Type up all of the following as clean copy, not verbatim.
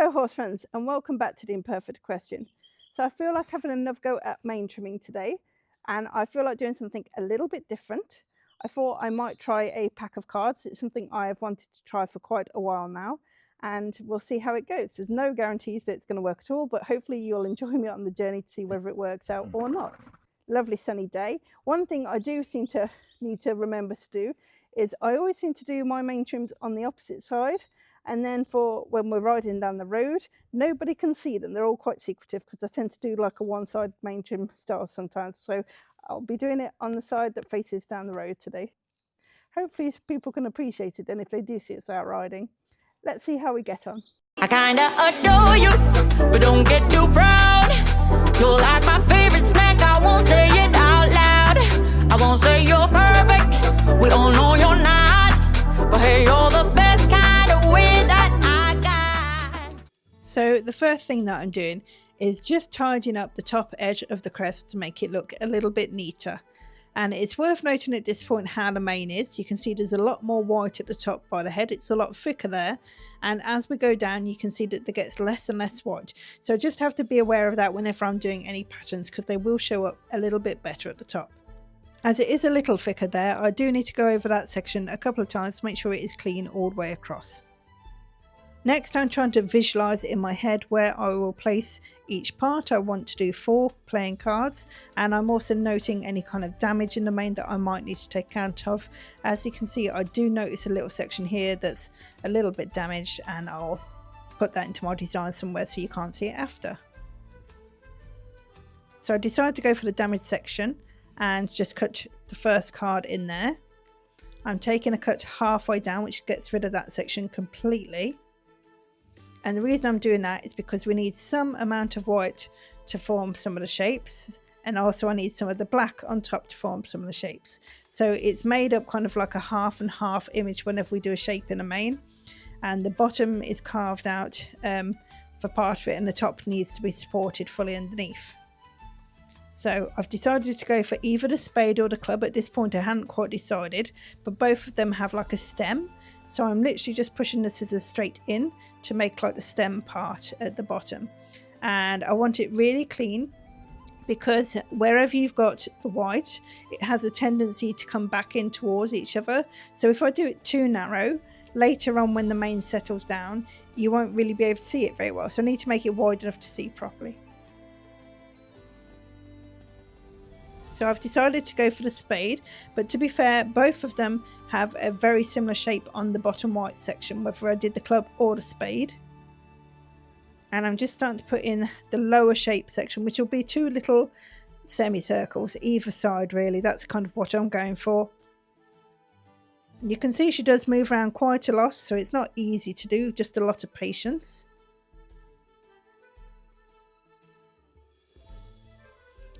Hello horse friends and welcome back to the Imperfect Equestrian. So I feel like having another go at mane trimming today, and I feel like doing something a little bit different. I thought I might try a pack of cards. It's something I have wanted to try for quite a while now, and we'll see how it goes. There's no guarantees that it's going to work at all, but hopefully you'll enjoy me on the journey to see whether it works out or not. Lovely sunny day. One thing I do seem to need to remember to do is I always seem to do my mane trims on the opposite side. And then for when we're riding down the road, nobody can see them. They're all quite secretive because I tend to do like a one-side mane trim style sometimes. So I'll be doing it on the side that faces down the road today. Hopefully people can appreciate it, and if they do see us out riding. Let's see how we get on. I kinda adore you, but don't get too proud. You're like my favorite snack, I won't say it out loud. I won't say you're perfect, we all know you're not. But hey, you're the best kind of way that I got. So the first thing that I'm doing is just tidying up the top edge of the crest to make it look a little bit neater. And it's worth noting at this point how the mane is. You can see there's a lot more white at the top by the head. It's a lot thicker there. And as we go down, you can see that there gets less and less white. So just have to be aware of that whenever I'm doing any patterns, because they will show up a little bit better at the top. As it is a little thicker there, I do need to go over that section a couple of times to make sure it is clean all the way across. Next, I'm trying to visualize in my head where I will place each part. I want to do 4 playing cards, and I'm also noting any kind of damage in the mane that I might need to take account of. As you can see, I do notice a little section here that's a little bit damaged, and I'll put that into my design somewhere so you can't see it after. So I decided to go for the damaged section and just cut the first card in there. I'm taking a cut halfway down, which gets rid of that section completely. And the reason I'm doing that is because we need some amount of white to form some of the shapes, and also I need some of the black on top to form some of the shapes. So it's made up kind of like a half and half image whenever we do a shape in a mane, and the bottom is carved out for part of it, and the top needs to be supported fully underneath. So I've decided to go for either the spade or the club. At this point I hadn't quite decided, but both of them have like a stem. So I'm literally just pushing the scissors straight in to make like the stem part at the bottom. And I want it really clean, because wherever you've got the white, it has a tendency to come back in towards each other. So if I do it too narrow, later on when the mane settles down, you won't really be able to see it very well. So I need to make it wide enough to see properly. So I've decided to go for the spade, but to be fair, both of them have a very similar shape on the bottom white section, whether I did the club or the spade. And I'm just starting to put in the lower shape section, which will be 2 little semicircles either side really. That's kind of what I'm going for. You can see she does move around quite a lot, so it's not easy to do, just a lot of patience.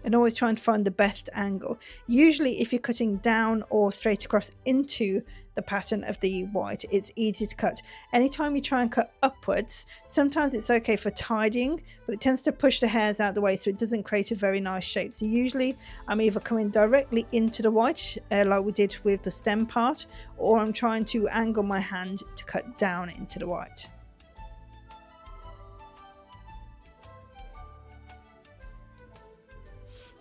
And always trying to find the best angle. Usually if you're cutting down or straight across into the pattern of the white, it's easy to cut. Anytime you try and cut upwards, sometimes it's okay for tidying, but it tends to push the hairs out of the way, so it doesn't create a very nice shape. So usually I'm either coming directly into the white like we did with the stem part, or I'm trying to angle my hand to cut down into the white.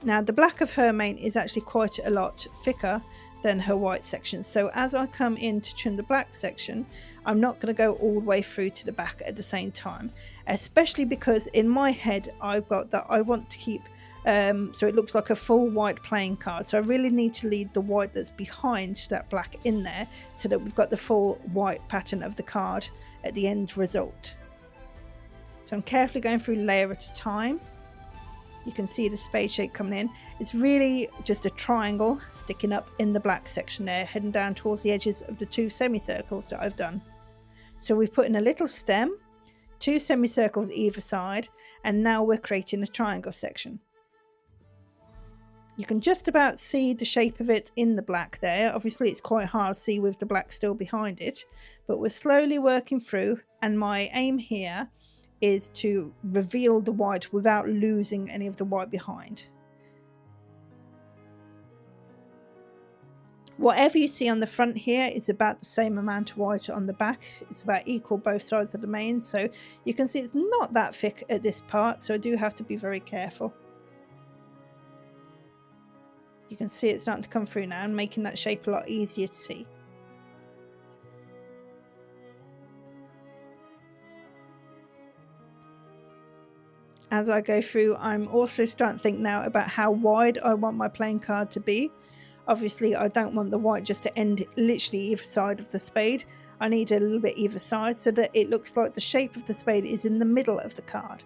Now the black of her mane is actually quite a lot thicker than her white section, so as I come in to trim the black section, I'm not going to go all the way through to the back at the same time, especially because in my head I've got that I want to keep so it looks like a full white playing card. So I really need to leave the white that's behind that black in there, so that we've got the full white pattern of the card at the end result. So I'm carefully going through layer at a time. You can see the spade shape coming in. It's really just a triangle sticking up in the black section there, heading down towards the edges of the 2 semicircles that I've done. So we've put in a little stem, 2 semicircles either side, and now we're creating a triangle section. You can just about see the shape of it in the black there. Obviously it's quite hard to see with the black still behind it, but we're slowly working through, and my aim here is to reveal the white without losing any of the white behind. Whatever you see on the front here is about the same amount of white on the back. It's about equal both sides of the mane, so you can see it's not that thick at this part, so I do have to be very careful. You can see it's starting to come through now and making that shape a lot easier to see. As I go through, I'm also starting to think now about how wide I want my playing card to be. Obviously, I don't want the white just to end literally either side of the spade. I need a little bit either side so that it looks like the shape of the spade is in the middle of the card.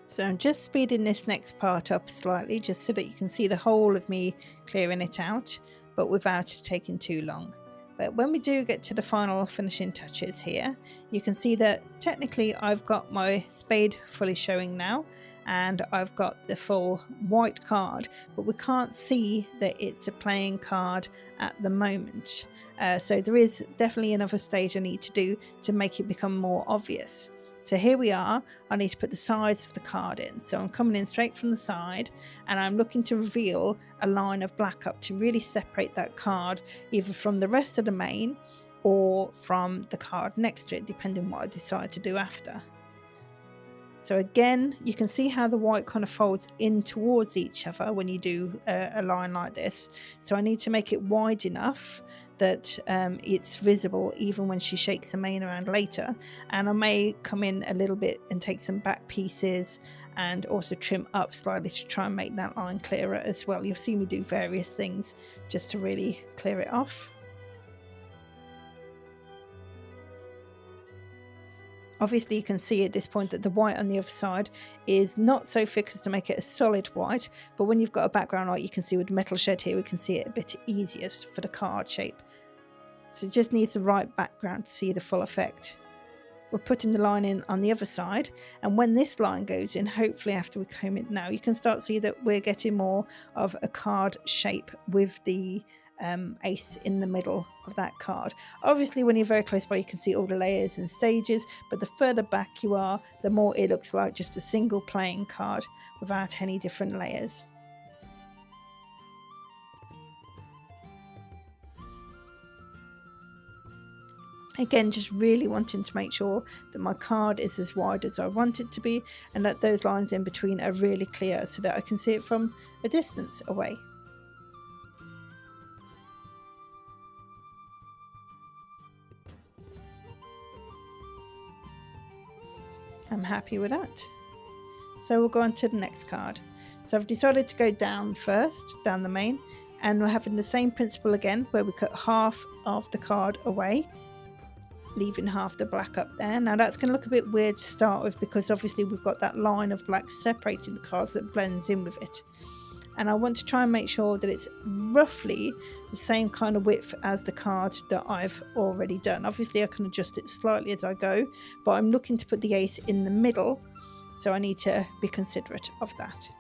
So I'm just speeding this next part up slightly just so that you can see the whole of me clearing it out, but without it taking too long. But when we do get to the final finishing touches here, you can see that technically I've got my spade fully showing now, and I've got the full white card, but we can't see that it's a playing card at the moment. So there is definitely another stage I need to do to make it become more obvious. So here we are. I need to put the sides of the card in. So I'm coming in straight from the side and I'm looking to reveal a line of black up to really separate that card either from the rest of the mane or from the card next to it, depending what I decide to do after. So again, you can see how the white kind of folds in towards each other when you do a line like this. So I need to make it wide enough that it's visible even when she shakes the mane around later. And I may come in a little bit and take some back pieces and also trim up slightly to try and make that line clearer as well. You'll see me do various things just to really clear it off. Obviously you can see at this point that the white on the other side is not so thick as to make it a solid white, but when you've got a background white, you can see with the metal shed here, we can see it a bit easiest for the card shape. So it just needs the right background to see the full effect. We're putting the line in on the other side, and when this line goes in, hopefully after we comb it now, you can start to see that we're getting more of a card shape with the ace in the middle of that card. Obviously when you're very close by you can see all the layers and stages, but the further back you are, the more it looks like just a single playing card without any different layers. Again, just really wanting to make sure that my card is as wide as I want it to be and that those lines in between are really clear so that I can see it from a distance away. I'm happy with that. So we'll go on to the next card. So I've decided to go down first, down the mane, and we're having the same principle again where we cut half of the card away, leaving half the black up there. Now that's going to look a bit weird to start with because obviously we've got that line of black separating the cards that blends in with it. And I want to try and make sure that it's roughly the same kind of width as the card that I've already done. Obviously I can adjust it slightly as I go, but I'm looking to put the ace in the middle, so I need to be considerate of that.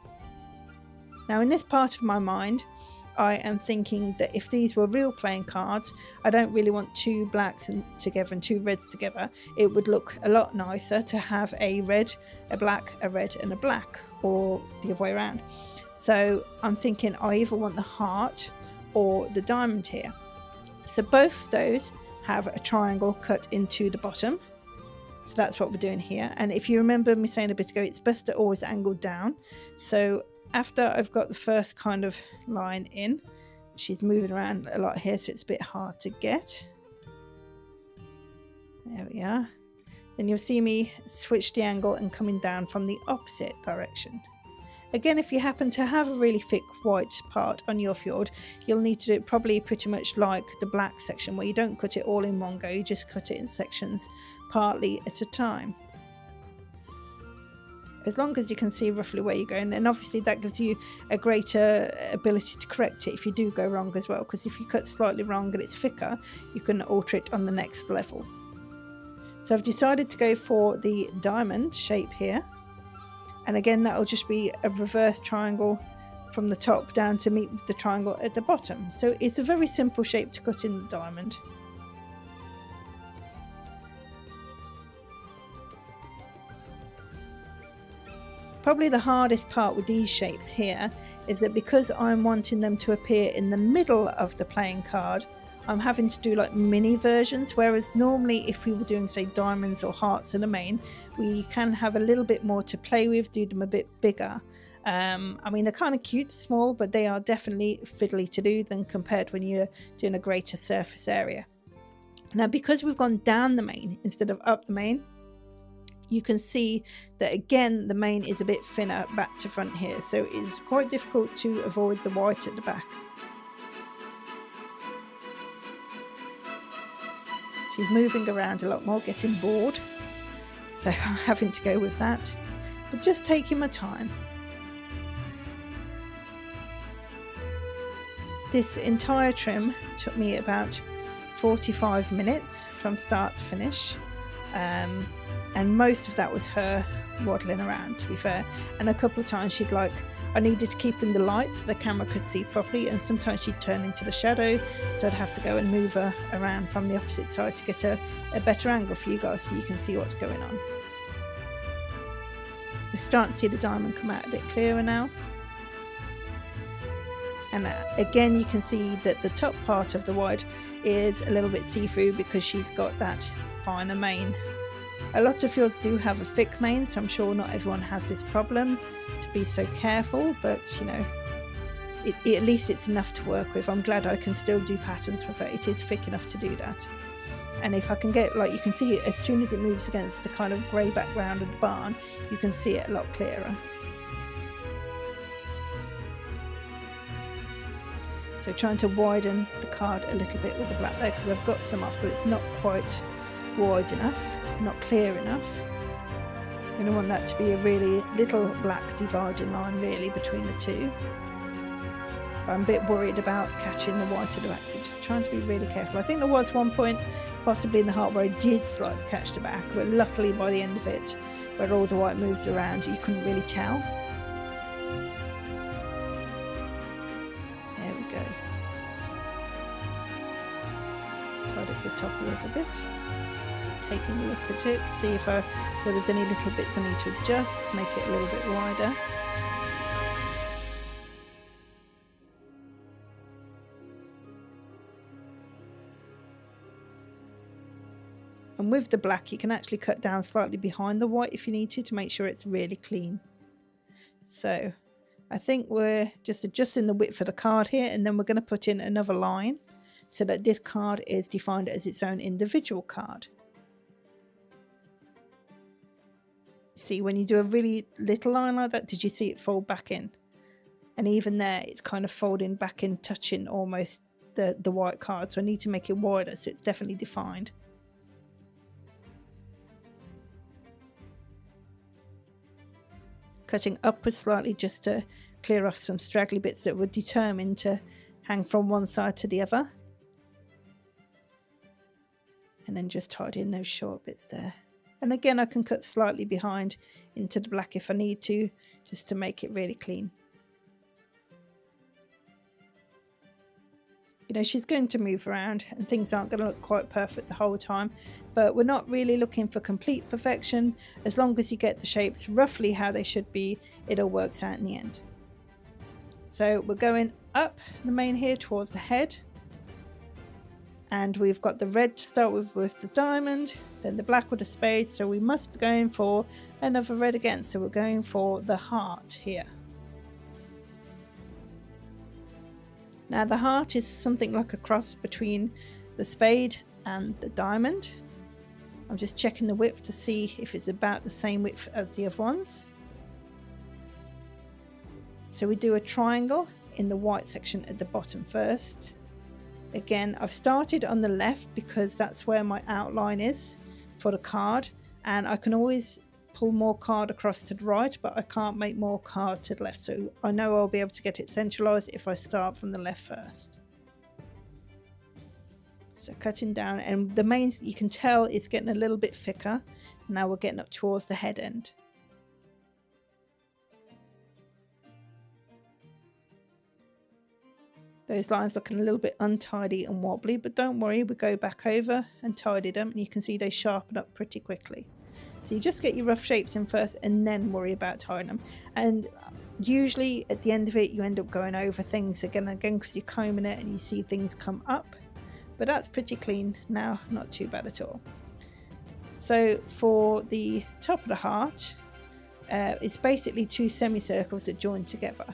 Now in this part of my mind, I am thinking that if these were real playing cards, I don't really want two blacks together and two reds together. It would look a lot nicer to have a red, a black, a red and a black, or the other way around. So I'm thinking I either want the heart or the diamond here. So both of those have a triangle cut into the bottom. So that's what we're doing here. And if you remember me saying a bit ago, it's best to always angle down. So after I've got the first kind of line in, she's moving around a lot here, so it's a bit hard to get. There we are. Then you'll see me switch the angle and coming down from the opposite direction. Again, if you happen to have a really thick white part on your fjord, you'll need to do it probably pretty much like the black section, where you don't cut it all in one go, you just cut it in sections, partly at a time. As long as you can see roughly where you're going, and obviously that gives you a greater ability to correct it if you do go wrong as well, because if you cut slightly wrong and it's thicker, you can alter it on the next level. So I've decided to go for the diamond shape here. And again, that'll just be a reverse triangle from the top down to meet with the triangle at the bottom. So it's a very simple shape to cut in the diamond. Probably the hardest part with these shapes here is that because I'm wanting them to appear in the middle of the playing card, I'm having to do like mini versions, whereas normally if we were doing say diamonds or hearts in the main, we can have a little bit more to play with, do them a bit bigger. I mean, they're kind of cute, small, but they are definitely fiddly to do than compared when you're doing a greater surface area. Now, because we've gone down the main instead of up the main, you can see that again the main is a bit thinner back to front here, so it's quite difficult to avoid the white at the back. She's moving around a lot more, getting bored, so I'm having to go with that, but just taking my time. This entire trim took me about 45 minutes from start to finish. And most of that was her waddling around, to be fair, and a couple of times she'd I needed to keep in the light so the camera could see properly, and sometimes she'd turn into the shadow, so I'd have to go and move her around from the opposite side to get a better angle for you guys so you can see what's going on. We're starting to see the diamond come out a bit clearer now, and again you can see that the top part of the white is a little bit see-through because she's got that finer mane. A lot of fjords do have a thick mane, so I'm sure not everyone has this problem, to be so careful, but you know, at least it's enough to work with. I'm glad I can still do patterns with it. It is thick enough to do that. And if I can get, like you can see as soon as it moves against the kind of grey background of the barn, you can see it a lot clearer. So trying to widen the card a little bit with the black there, because I've got some off, but it's not quite wide enough, not clear enough. I don't want that to be a really little black dividing line really between the two. But I'm a bit worried about catching the white at the back, so just trying to be really careful. I think there was one point possibly in the heart where I did slightly catch the back, but luckily by the end of it, where all the white moves around, you couldn't really tell. There we go. Tied up the top a little bit. Taking a look at it, see if there was any little bits I need to adjust, make it a little bit wider. And with the black you can actually cut down slightly behind the white if you need to make sure it's really clean. So I think we're just adjusting the width of the card here, and then we're going to put in another line so that this card is defined as its own individual card. See, when you do a really little line like that, did you see it fold back in? And even there it's kind of folding back in, touching almost the white card, so I need to make it wider so it's definitely defined. Cutting upwards slightly just to clear off some straggly bits that were determined to hang from one side to the other, and then just tidying those short bits there. And again, I can cut slightly behind into the black if I need to, just to make it really clean. You know, she's going to move around and things aren't going to look quite perfect the whole time, but we're not really looking for complete perfection. As long as you get the shapes roughly how they should be, it all works out in the end. So we're going up the mane here towards the head. And we've got the red to start with the diamond, then the black with the spade, so we must be going for another red again, so we're going for the heart here. Now the heart is something like a cross between the spade and the diamond. I'm just checking the width to see if it's about the same width as the other ones. So we do a triangle in the white section at the bottom first. Again, I've started on the left because that's where my outline is for the card, and I can always pull more card across to the right, but I can't make more card to the left, so I know I'll be able to get it centralized if I start from the left first. So cutting down, and the mane, you can tell it's getting a little bit thicker. Now we're getting up towards the head end. Those lines looking a little bit untidy and wobbly, but don't worry, we go back over and tidy them, and you can see they sharpen up pretty quickly. So you just get your rough shapes in first and then worry about tying them. And usually at the end of it, you end up going over things again and again because you're combing it and you see things come up. But that's pretty clean now, not too bad at all. So for the top of the heart, it's basically 2 semicircles that join together.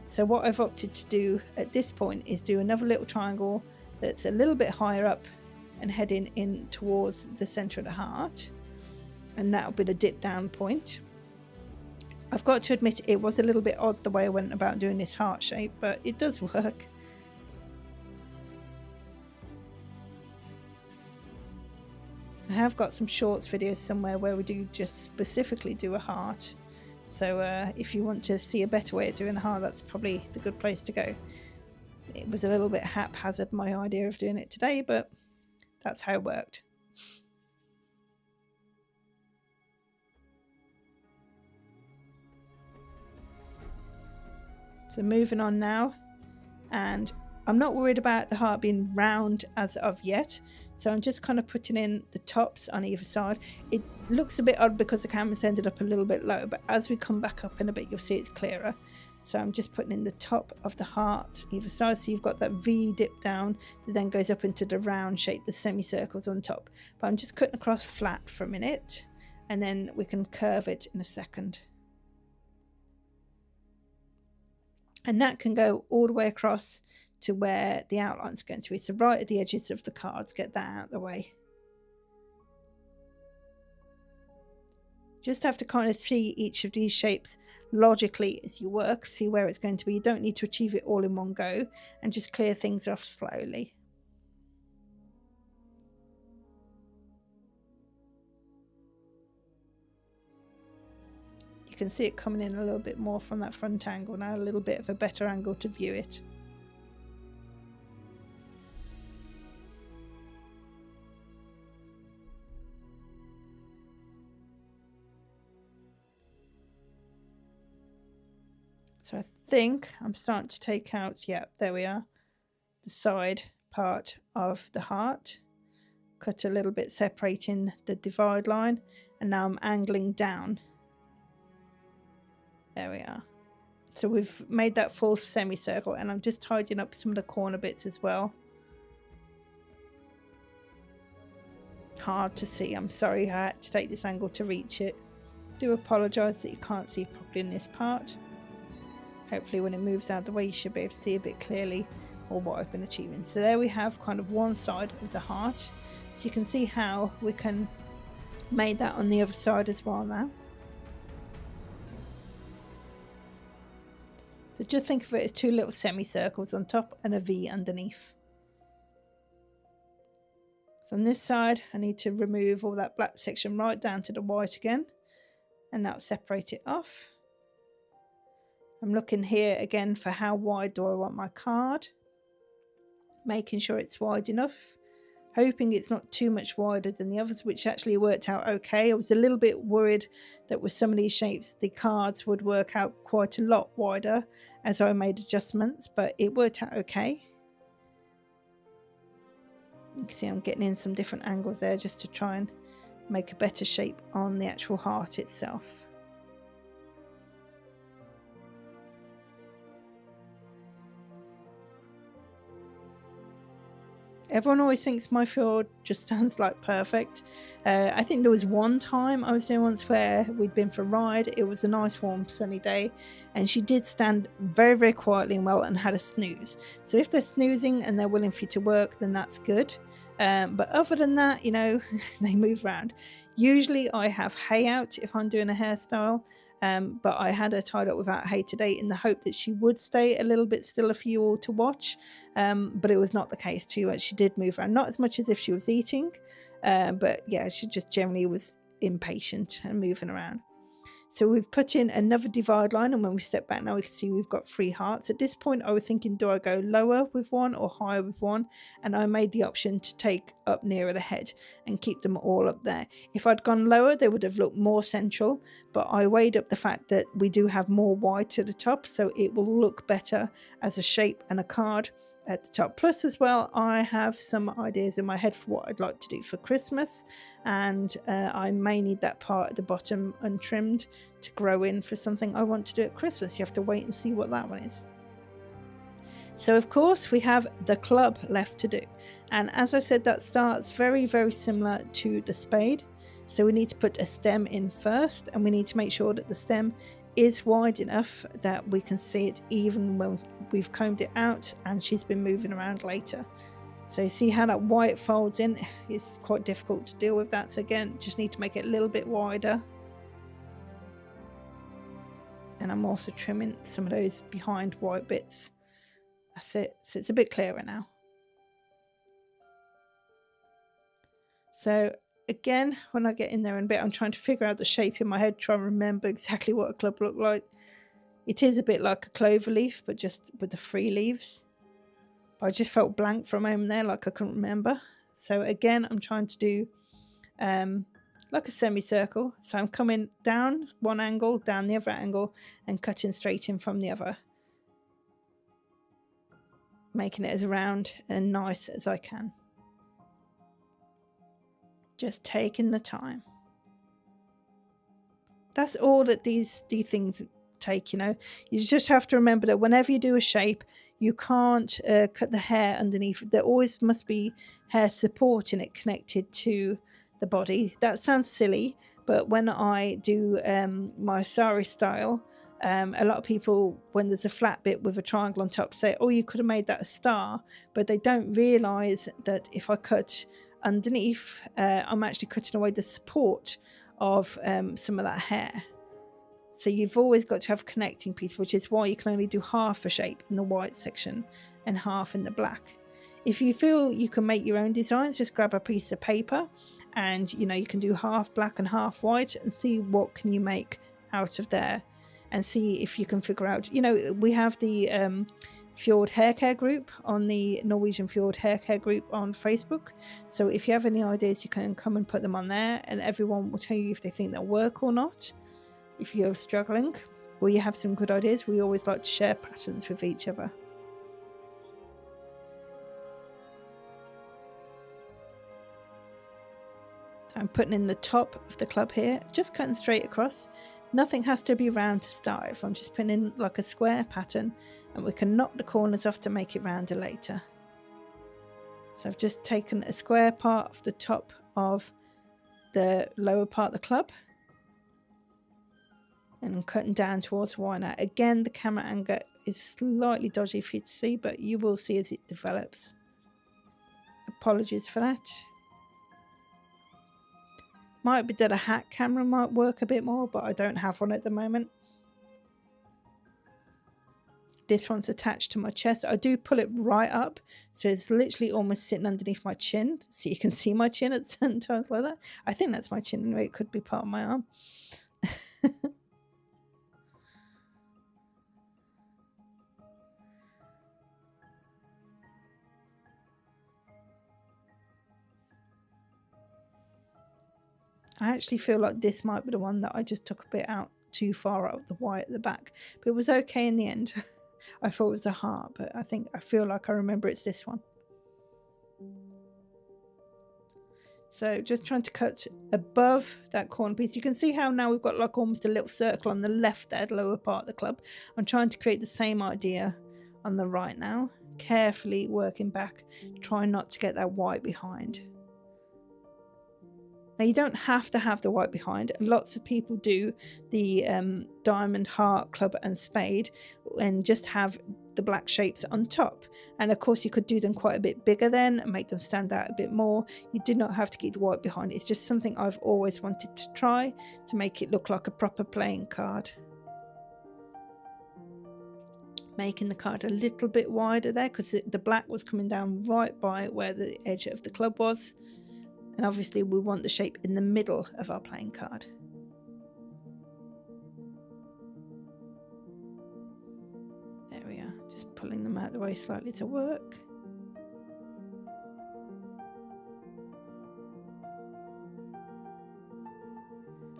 So what I've opted to do at this point is do another little triangle that's a little bit higher up and heading in towards the center of the heart, and that'll be the dip down point. I've got to admit it was a little bit odd the way I went about doing this heart shape, but it does work. I have got some shorts videos somewhere where we do just specifically do a heart, so if you want to see a better way of doing a heart, that's probably the good place to go. It was a little bit haphazard, my idea of doing it today, but that's how it worked. So moving on now, and I'm not worried about the heart being round as of yet, so I'm just kind of putting in the tops on either side. It looks a bit odd because the camera's ended up a little bit low, but as we come back up in a bit you'll see it's clearer. So I'm just putting in the top of the heart either side, so you've got that V dip down that then goes up into the round shape, the semicircles on top. But I'm just cutting across flat for a minute, and then we can curve it in a second. And that can go all the way across to where the outline's going to be. So right at the edges of the cards, get that out of the way. Just have to kind of see each of these shapes logically as you work, see where it's going to be. You don't need to achieve it all in one go, and just clear things off slowly. You can see it coming in a little bit more from that front angle now, a little bit of a better angle to view it. So I think I'm starting to take out, yeah, there we are, the side part of the heart. Cut a little bit separating the divide line, and now I'm angling down. There we are. So we've made that full semicircle, and I'm just tidying up some of the corner bits as well. Hard to see, I'm sorry I had to take this angle to reach it. Do apologise that you can't see properly in this part. Hopefully when it moves out of the way you should be able to see a bit clearly or what I've been achieving. So there we have kind of one side of the heart. So you can see how we can make that on the other side as well now. So just think of it as 2 little semicircles on top and a V underneath. So on this side I need to remove all that black section right down to the white again, and that'll separate it off. I'm looking here again for how wide do I want my card, making sure it's wide enough, hoping it's not too much wider than the others, which actually worked out okay. I was a little bit worried that with some of these shapes the cards would work out quite a lot wider as I made adjustments, but it worked out okay. You can see I'm getting in some different angles there just to try and make a better shape on the actual heart itself. Everyone always thinks my Fjord just stands like perfect. I think there was one time I was doing once where we'd been for a ride. It was a nice warm sunny day, and she did stand very, very quietly and well and had a snooze. So if they're snoozing and they're willing for you to work, then that's good. But other than that, you know, they move around. Usually I have hay out if I'm doing a hairstyle. But I had her tied up without hay today in the hope that she would stay a little bit stiller for you all to watch, but it was not the case too much. She did move around, not as much as if she was eating, but yeah, she just generally was impatient and moving around. So we've put in another divide line, and when we step back now we can see we've got 3 hearts. At this point I was thinking, do I go lower with one or higher with one? And I made the option to take up nearer the head and keep them all up there. If I'd gone lower they would have looked more central, but I weighed up the fact that we do have more wide to the top, so it will look better as a shape and a card at the top. Plus as well, I have some ideas in my head for what I'd like to do for Christmas, and I may need that part at the bottom untrimmed to grow in for something I want to do at Christmas. You have to wait and see what that one is. So of course we have the club left to do, and as I said, that starts very, very similar to the spade. So we need to put a stem in first, and we need to make sure that the stem is wide enough that we can see it even when we've combed it out and she's been moving around later. So you see how that white folds in? It's quite difficult to deal with that, so again, just need to make it a little bit wider. And I'm also trimming some of those behind white bits. That's it, so it's a bit clearer now. So again, when I get in there in a bit, I'm trying to figure out the shape in my head, try and remember exactly what a club looked like. It is a bit like a clover leaf, but just with the 3 leaves. But I just felt blank for a moment there, like I couldn't remember. So again, I'm trying to do like a semicircle. So I'm coming down one angle, down the other angle, and cutting straight in from the other. Making it as round and nice as I can. Just taking the time. That's all that these things take, you know. You just have to remember that whenever you do a shape, you can't cut the hair underneath. There always must be hair supporting it connected to the body. That sounds silly, but when I do my sari style, a lot of people, when there's a flat bit with a triangle on top, say, oh, you could have made that a star, but they don't realize that if I cut underneath, I'm actually cutting away the support of some of that hair. So you've always got to have a connecting piece, which is why you can only do half a shape in the white section and half in the black. If you feel you can make your own designs, just grab a piece of paper and, you know, you can do half black and half white and see what can you make out of there, and see if you can figure out, you know, we have the Fjord hair care group on the Norwegian Fjord hair care group on Facebook. So if you have any ideas, you can come and put them on there, and everyone will tell you if they think they'll work or not. If you're struggling or you have some good ideas, we always like to share patterns with each other. So I'm putting in the top of the club here, just cutting straight across. Nothing has to be round to start with. I'm just putting in like a square pattern, and we can knock the corners off to make it rounder later. So I've just taken a square part of the top of the lower part of the club, and I'm cutting down towards Y now. Again, the camera angle is slightly dodgy for you to see, but you will see as it develops. Apologies for that. Might be that a hat camera might work a bit more, but I don't have one at the moment. This one's attached to my chest. I do pull it right up, so it's literally almost sitting underneath my chin, so you can see my chin at certain times like that. I think that's my chin anyway. It could be part of my arm. I actually feel like this might be the one that I just took a bit out too far out of the white at the back, but it was okay in the end. I thought it was a heart, but I feel like I remember it's this one. So just trying to cut above that corner piece. You can see how now we've got like almost a little circle on the left there, the lower part of the club. I'm trying to create the same idea on the right now, carefully working back, trying not to get that white behind. Now you don't have to have the white behind. Lots of people do the diamond, heart, club and spade and just have the black shapes on top. And of course you could do them quite a bit bigger then and make them stand out a bit more. You do not have to keep the white behind. It's just something I've always wanted to try to make it look like a proper playing card. Making the card a little bit wider there because the black was coming down right by where the edge of the club was. And obviously we want the shape in the middle of our playing card. There we are, just pulling them out of the way slightly to work.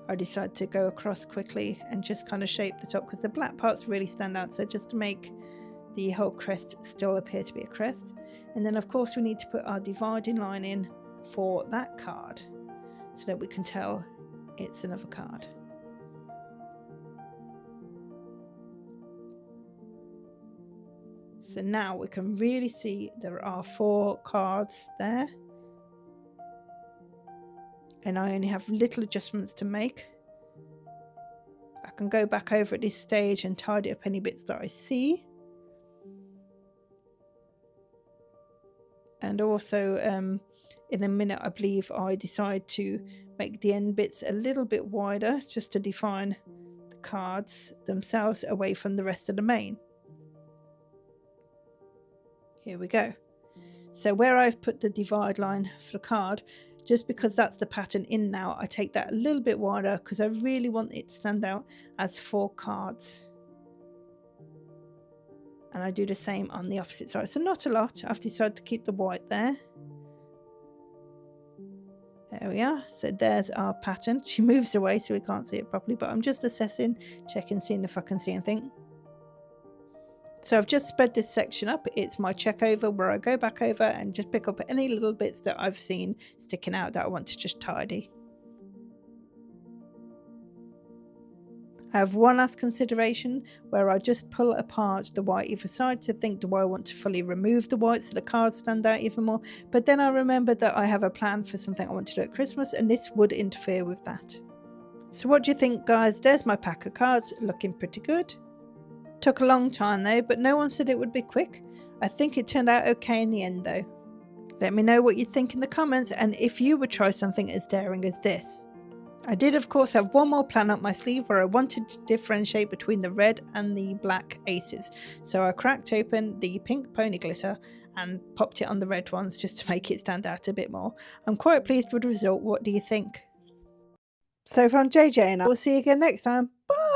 I decided to go across quickly and just kind of shape the top because the black parts really stand out. So just to make the whole crest still appear to be a crest. And then of course we need to put our dividing line in for that card so that we can tell it's another card. So now we can really see there are 4 cards there. And I only have little adjustments to make. I can go back over at this stage and tidy up any bits that I see. And also in a minute I believe I decide to make the end bits a little bit wider just to define the cards themselves away from the rest of the main. Here we go. So where I've put the divide line for the card, just because that's the pattern in now, I take that a little bit wider because I really want it to stand out as 4 cards. And I do the same on the opposite side. So not a lot. I've decided to keep the white there. There we are. So there's our pattern. She moves away so we can't see it properly, but I'm just assessing, checking, seeing if I can see anything. So I've just spread this section up. It's my check over where I go back over and just pick up any little bits that I've seen sticking out that I want to just tidy. I have one last consideration where I just pull apart the white either side to think, do I want to fully remove the white so the cards stand out even more? But then I remembered that I have a plan for something I want to do at Christmas and this would interfere with that. So what do you think, guys? There's my pack of cards, looking pretty good. Took a long time though, but no one said it would be quick. I think it turned out okay in the end though. Let me know what you think in the comments and if you would try something as daring as this. I did of course have one more plan up my sleeve where I wanted to differentiate between the red and the black aces. So I cracked open the pink pony glitter and popped it on the red ones just to make it stand out a bit more. I'm quite pleased with the result. What do you think? So from JJ and I will see you again next time. Bye!